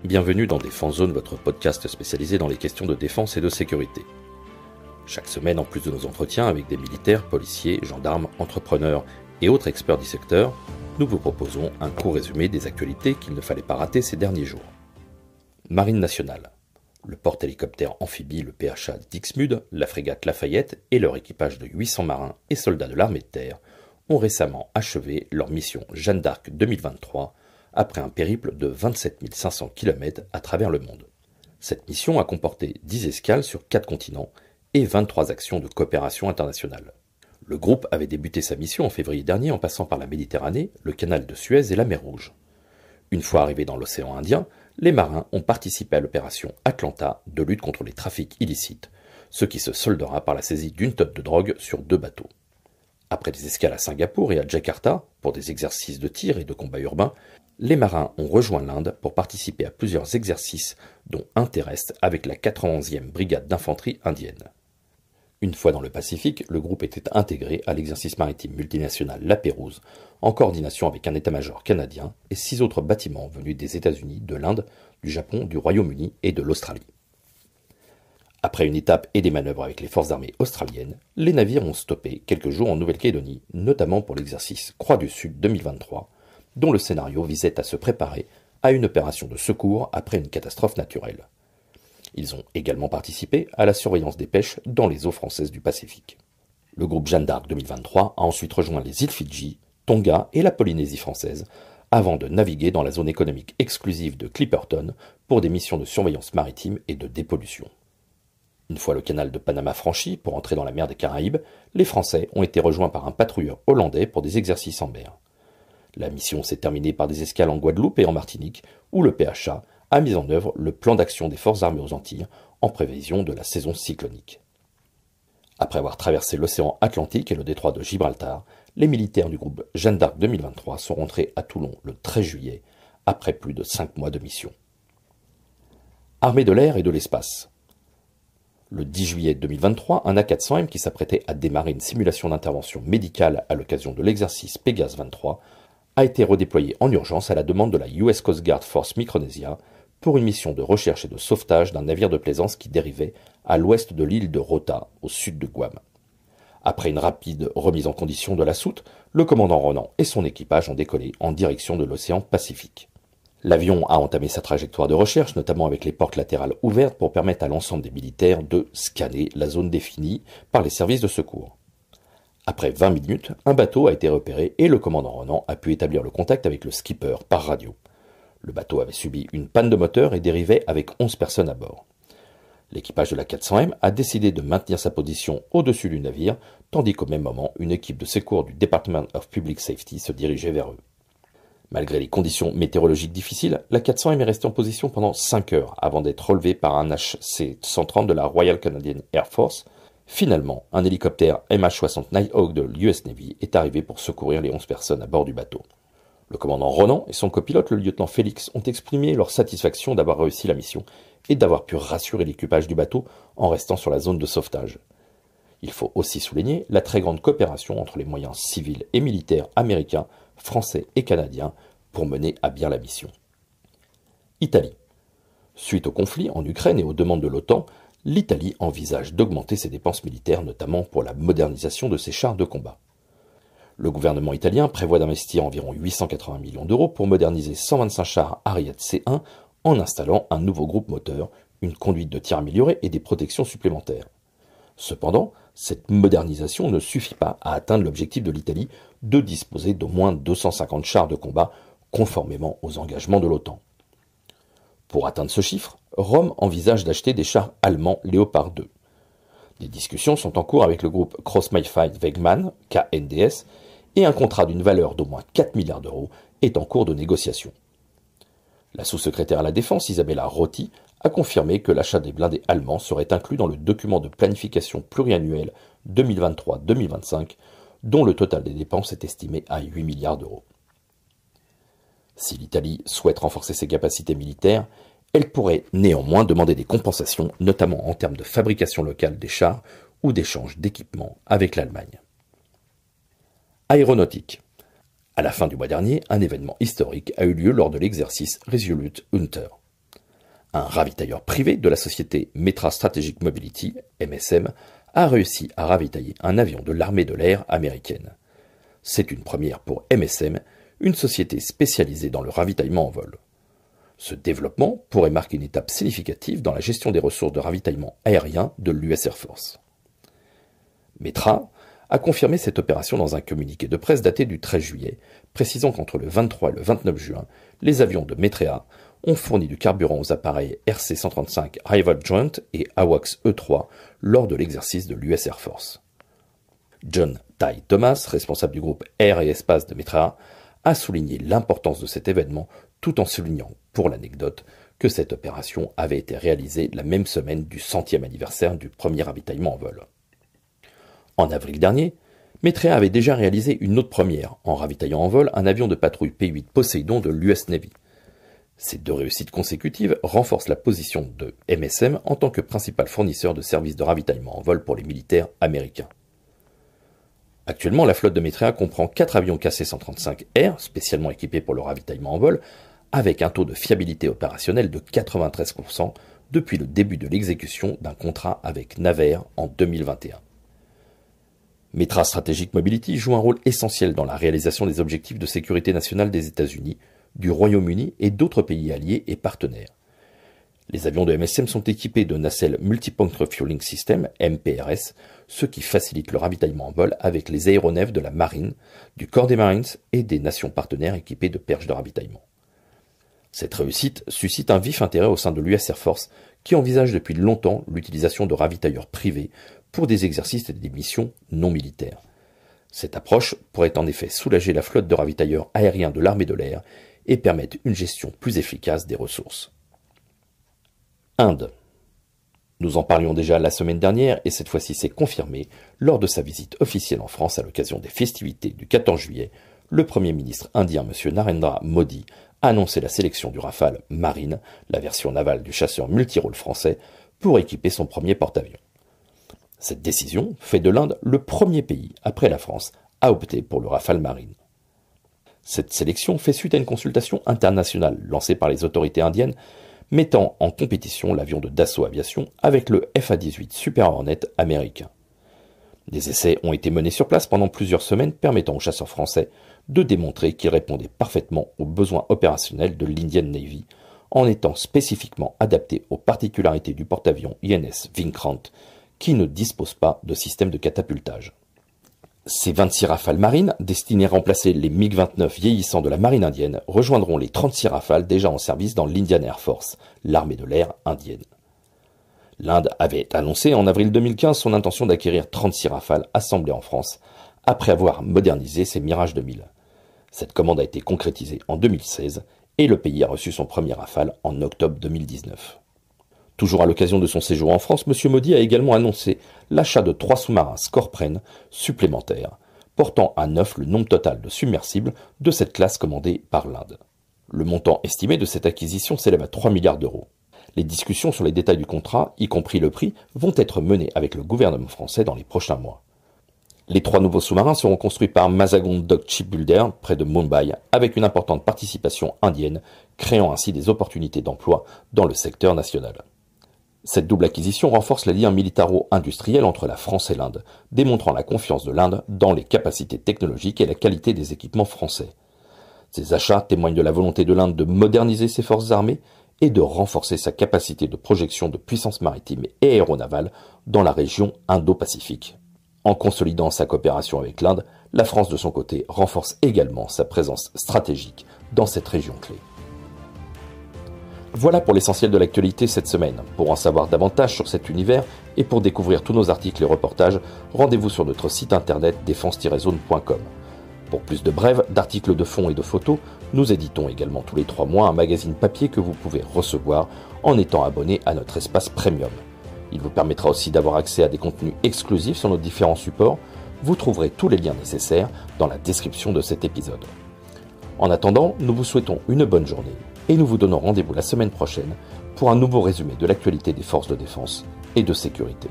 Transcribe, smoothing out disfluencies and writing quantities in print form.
Bienvenue dans Défense Zone, votre podcast spécialisé dans les questions de défense et de sécurité. Chaque semaine, en plus de nos entretiens avec des militaires, policiers, gendarmes, entrepreneurs et autres experts du secteur, nous vous proposons un court résumé des actualités qu'il ne fallait pas rater ces derniers jours. Marine nationale. Le porte-hélicoptère amphibie, le PHA Dixmude, la frégate Lafayette et leur équipage de 800 marins et soldats de l'armée de terre ont récemment achevé leur mission Jeanne d'Arc 2023 après un périple de 27 500 km à travers le monde. Cette mission a comporté 10 escales sur 4 continents et 23 actions de coopération internationale. Le groupe avait débuté sa mission en février dernier en passant par la Méditerranée, le canal de Suez et la mer Rouge. Une fois arrivés dans l'océan Indien, les marins ont participé à l'opération Atlanta de lutte contre les trafics illicites, ce qui se soldera par la saisie d'une tonne de drogue sur 2 bateaux. Après des escales à Singapour et à Jakarta, pour des exercices de tir et de combat urbain, les marins ont rejoint l'Inde pour participer à plusieurs exercices, dont un terrestre avec la 91e brigade d'infanterie indienne. Une fois dans le Pacifique, le groupe était intégré à l'exercice maritime multinational La Pérouse, en coordination avec un état-major canadien et 6 autres bâtiments venus des États-Unis, de l'Inde, du Japon, du Royaume-Uni et de l'Australie. Après une étape et des manœuvres avec les forces armées australiennes, les navires ont stoppé quelques jours en Nouvelle-Calédonie, notamment pour l'exercice Croix du Sud 2023, dont le scénario visait à se préparer à une opération de secours après une catastrophe naturelle. Ils ont également participé à la surveillance des pêches dans les eaux françaises du Pacifique. Le groupe Jeanne d'Arc 2023 a ensuite rejoint les îles Fidji, Tonga et la Polynésie française, avant de naviguer dans la zone économique exclusive de Clipperton pour des missions de surveillance maritime et de dépollution. Une fois le canal de Panama franchi pour entrer dans la mer des Caraïbes, les Français ont été rejoints par un patrouilleur hollandais pour des exercices en mer. La mission s'est terminée par des escales en Guadeloupe et en Martinique, où le PHA a mis en œuvre le plan d'action des forces armées aux Antilles en prévision de la saison cyclonique. Après avoir traversé l'océan Atlantique et le détroit de Gibraltar, les militaires du groupe Jeanne d'Arc 2023 sont rentrés à Toulon le 13 juillet, après plus de 5 mois de mission. Armée de l'air et de l'espace. Le 10 juillet 2023, un A400M qui s'apprêtait à démarrer une simulation d'intervention médicale à l'occasion de l'exercice Pégase 23 a été redéployé en urgence à la demande de la US Coast Guard Force Micronesia pour une mission de recherche et de sauvetage d'un navire de plaisance qui dérivait à l'ouest de l'île de Rota, au sud de Guam. Après une rapide remise en condition de la soute, le commandant Ronan et son équipage ont décollé en direction de l'océan Pacifique. L'avion a entamé sa trajectoire de recherche, notamment avec les portes latérales ouvertes pour permettre à l'ensemble des militaires de scanner la zone définie par les services de secours. Après 20 minutes, un bateau a été repéré et le commandant Ronan a pu établir le contact avec le skipper par radio. Le bateau avait subi une panne de moteur et dérivait avec 11 personnes à bord. L'équipage de la 400M a décidé de maintenir sa position au-dessus du navire, tandis qu'au même moment, une équipe de secours du Department of Public Safety se dirigeait vers eux. Malgré les conditions météorologiques difficiles, la 400M est restée en position pendant 5 heures avant d'être relevée par un HC-130 de la Royal Canadian Air Force. Finalement, un hélicoptère MH-60 Nighthawk de l'US Navy est arrivé pour secourir les 11 personnes à bord du bateau. Le commandant Ronan et son copilote, le lieutenant Félix, ont exprimé leur satisfaction d'avoir réussi la mission et d'avoir pu rassurer l'équipage du bateau en restant sur la zone de sauvetage. Il faut aussi souligner la très grande coopération entre les moyens civils et militaires américains, français et canadiens pour mener à bien la mission. Italie. Suite au conflit en Ukraine et aux demandes de l'OTAN, l'Italie envisage d'augmenter ses dépenses militaires, notamment pour la modernisation de ses chars de combat. Le gouvernement italien prévoit d'investir environ 880 millions d'euros pour moderniser 125 chars Ariete C1 en installant un nouveau groupe moteur, une conduite de tir améliorée et des protections supplémentaires. Cependant, cette modernisation ne suffit pas à atteindre l'objectif de l'Italie de disposer d'au moins 250 chars de combat, conformément aux engagements de l'OTAN. Pour atteindre ce chiffre, Rome envisage d'acheter des chars allemands Léopard 2. Des discussions sont en cours avec le groupe Krauss-Maffei Wegmann, KNDS, et un contrat d'une valeur d'au moins 4 milliards d'euros est en cours de négociation. La sous-secrétaire à la Défense, Isabella Rotti, a confirmé que l'achat des blindés allemands serait inclus dans le document de planification pluriannuelle 2023-2025, dont le total des dépenses est estimé à 8 milliards d'euros. Si l'Italie souhaite renforcer ses capacités militaires, elle pourrait néanmoins demander des compensations, notamment en termes de fabrication locale des chars ou d'échange d'équipements avec l'Allemagne. Aéronautique. À la fin du mois dernier, un événement historique a eu lieu lors de l'exercice Resolute Hunter. Un ravitailleur privé de la société Metra Strategic Mobility, MSM, a réussi à ravitailler un avion de l'armée de l'air américaine. C'est une première pour MSM, une société spécialisée dans le ravitaillement en vol. Ce développement pourrait marquer une étape significative dans la gestion des ressources de ravitaillement aérien de l'US Air Force. Metra a confirmé cette opération dans un communiqué de presse daté du 13 juillet, précisant qu'entre le 23 et le 29 juin, les avions de Metrea ont fourni du carburant aux appareils RC-135 Rival Joint et AWACS E-3 lors de l'exercice de l'US Air Force. John Ty Thomas, responsable du groupe Air et Espace de Metrea, a souligné l'importance de cet événement tout en soulignant, pour l'anecdote, que cette opération avait été réalisée la même semaine du 100e anniversaire du premier ravitaillement en vol. En avril dernier, Metrea avait déjà réalisé une autre première en ravitaillant en vol un avion de patrouille P-8 Poseidon de l'US Navy. Ces deux réussites consécutives renforcent la position de MSM en tant que principal fournisseur de services de ravitaillement en vol pour les militaires américains. Actuellement, la flotte de Metrea comprend 4 avions KC-135R, spécialement équipés pour le ravitaillement en vol, avec un taux de fiabilité opérationnelle de 93% depuis le début de l'exécution d'un contrat avec Navair en 2021. Metra Strategic Mobility joue un rôle essentiel dans la réalisation des objectifs de sécurité nationale des États-Unis, du Royaume-Uni et d'autres pays alliés et partenaires. Les avions de MSM sont équipés de nacelles Multipoint Refueling System, MPRS, ce qui facilite le ravitaillement en vol avec les aéronefs de la Marine, du Corps des Marines et des nations partenaires équipées de perches de ravitaillement. Cette réussite suscite un vif intérêt au sein de l'US Air Force qui envisage depuis longtemps l'utilisation de ravitailleurs privés pour des exercices et des missions non militaires. Cette approche pourrait en effet soulager la flotte de ravitailleurs aériens de l'armée de l'air et permettre une gestion plus efficace des ressources. Inde. Nous en parlions déjà la semaine dernière et cette fois-ci c'est confirmé. Lors de sa visite officielle en France à l'occasion des festivités du 14 juillet, le Premier ministre indien M. Narendra Modi a annoncé la sélection du Rafale Marine, la version navale du chasseur multirôle français, pour équiper son premier porte-avions. Cette décision fait de l'Inde le premier pays, après la France, à opter pour le Rafale Marine. Cette sélection fait suite à une consultation internationale lancée par les autorités indiennes mettant en compétition l'avion de Dassault Aviation avec le FA-18 Super Hornet américain. Des essais ont été menés sur place pendant plusieurs semaines permettant aux chasseurs français de démontrer qu'ils répondaient parfaitement aux besoins opérationnels de l'Indian Navy en étant spécifiquement adaptés aux particularités du porte-avions INS Vikrant qui ne dispose pas de système de catapultage. Ces 26 Rafales marines, destinés à remplacer les MiG-29 vieillissants de la marine indienne, rejoindront les 36 Rafales déjà en service dans l'Indian Air Force, l'armée de l'air indienne. L'Inde avait annoncé en avril 2015 son intention d'acquérir 36 Rafales assemblés en France, après avoir modernisé ses Mirage 2000. Cette commande a été concrétisée en 2016 et le pays a reçu son premier Rafale en octobre 2019. Toujours à l'occasion de son séjour en France, M. Modi a également annoncé l'achat de 3 sous-marins Skorpren supplémentaires, portant à 9 le nombre total de submersibles de cette classe commandée par l'Inde. Le montant estimé de cette acquisition s'élève à 3 milliards d'euros. Les discussions sur les détails du contrat, y compris le prix, vont être menées avec le gouvernement français dans les prochains mois. Les 3 nouveaux sous-marins seront construits par Mazagon Dock Shipbuilder, près de Mumbai, avec une importante participation indienne, créant ainsi des opportunités d'emploi dans le secteur national. Cette double acquisition renforce les liens militaro-industriels entre la France et l'Inde, démontrant la confiance de l'Inde dans les capacités technologiques et la qualité des équipements français. Ces achats témoignent de la volonté de l'Inde de moderniser ses forces armées et de renforcer sa capacité de projection de puissance maritime et aéronavale dans la région Indo-Pacifique. En consolidant sa coopération avec l'Inde, la France de son côté renforce également sa présence stratégique dans cette région clé. Voilà pour l'essentiel de l'actualité cette semaine. Pour en savoir davantage sur cet univers et pour découvrir tous nos articles et reportages, rendez-vous sur notre site internet défense-zone.com. Pour plus de brèves, d'articles de fond et de photos, nous éditons également tous les 3 mois un magazine papier que vous pouvez recevoir en étant abonné à notre espace premium. Il vous permettra aussi d'avoir accès à des contenus exclusifs sur nos différents supports. Vous trouverez tous les liens nécessaires dans la description de cet épisode. En attendant, nous vous souhaitons une bonne journée et nous vous donnons rendez-vous la semaine prochaine pour un nouveau résumé de l'actualité des forces de défense et de sécurité.